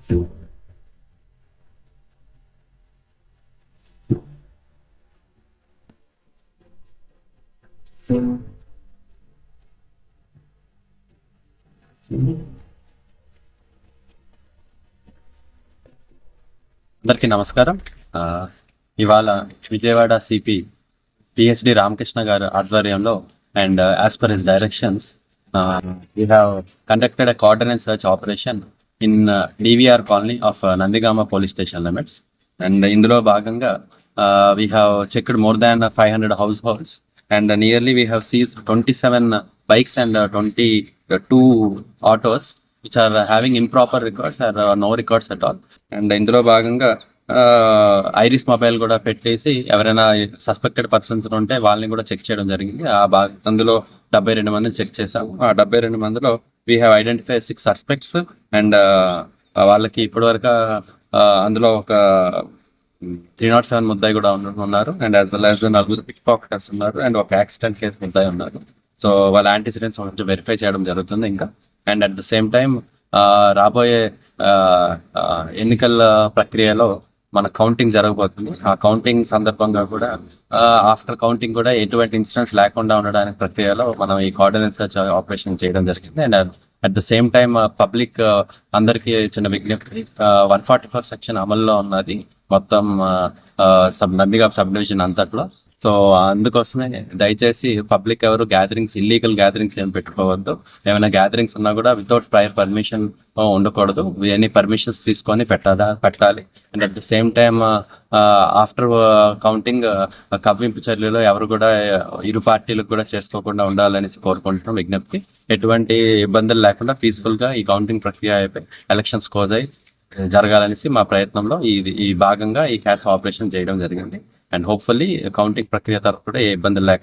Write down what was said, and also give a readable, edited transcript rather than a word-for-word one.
అందరికీ నమస్కారం. ఇవాళ విజయవాడ సిపి పిహెచ్డి రామకృష్ణ గారు ఆధ్వర్యంలో and as per his directions we have conducted a coordinated search operation in DVR colony of Nandigama police station limits. And ఇందులో భాగంగా we have checked more than 500 house holds and nearly we have seized 27 bikes and 22 autos which are having improper records or no records at all. And ఇందులో భాగంగా iris mobile కూడా పెట్టేసి ఎవరైనా suspected persons ఉంటే వాళ్ళని కూడా చెక్ చేయడం జరిగింది. అందులో 72 మందిని చెక్ చేసాము. ఆ 72 మందిలో we have identify 6 suspects and వాళ్ళకి ఇప్పటివరకు అందులో ఒక 307 ముద్దాయి కూడా ఉన్నారు అండ్ యాజ్ వెల్ యాజ్ నలుగురు పిక్ పాకెటర్స్ ఉన్నారు అండ్ ఒక యాక్సిడెంట్ కేసు ముద్దాయి ఉన్నారు. సో వాళ్ళ యాంటిసిడెంట్స్ కొంచెం వెరిఫై చేయడం జరుగుతుంది ఇంకా. And at the same time రాబోయే ఎన్నికల ప్రక్రియలో మన కౌంటింగ్ జరగబోతుంది. ఆ కౌంటింగ్ సందర్భంగా కూడా ఆఫ్టర్ కౌంటింగ్ కూడా ఎటువంటి ఇన్సిడెంట్స్ లేకుండా ఉండడానికి ప్రక్రియలో మనం ఈ కోఆర్డినేట్ సర్చ్ ఆపరేషన్ చేయడం జరిగింది. And at the same time public అందరికీ చిన్న విజ్ఞప్తి, 144 సెక్షన్ అమల్లో ఉన్నది మొత్తం నందిగామ సబ్ డివిజన్ అంతట్లో. సో అందుకోసమే దయచేసి పబ్లిక్ ఎవరు ఇల్లీగల్ గ్యాదరింగ్స్ ఏం పెట్టుకోవద్దు. ఏమైనా గ్యాదరింగ్స్ ఉన్నా కూడా వితౌట్ ప్రయర్ పర్మిషన్ ఉండకూడదు. ఎనీ పర్మిషన్స్ తీసుకొని పెట్టాలి. And at the same time after counting కవ్వింపు చర్యలు ఎవరు కూడా ఇరు పార్టీలకు కూడా చేసుకోకుండా ఉండాలనేసి కోరుకుంటున్నాం విజ్ఞప్తి. ఎటువంటి ఇబ్బందులు లేకుండా పీస్ఫుల్గా ఈ కౌంటింగ్ ప్రక్రియ అయిపోయి ఎలక్షన్స్ క్లోజ్ అయ్యి జరగాలనేసి మా ప్రయత్నంలో ఈ భాగంగా ఈ క్యాష్ ఆపరేషన్ చేయడం జరిగింది. అండ్ హోప్ఫుల్లీ కౌంటింగ్ ప్రక్రియ తరఫు కూడా ఏ ఇబ్బందులు లేకుండా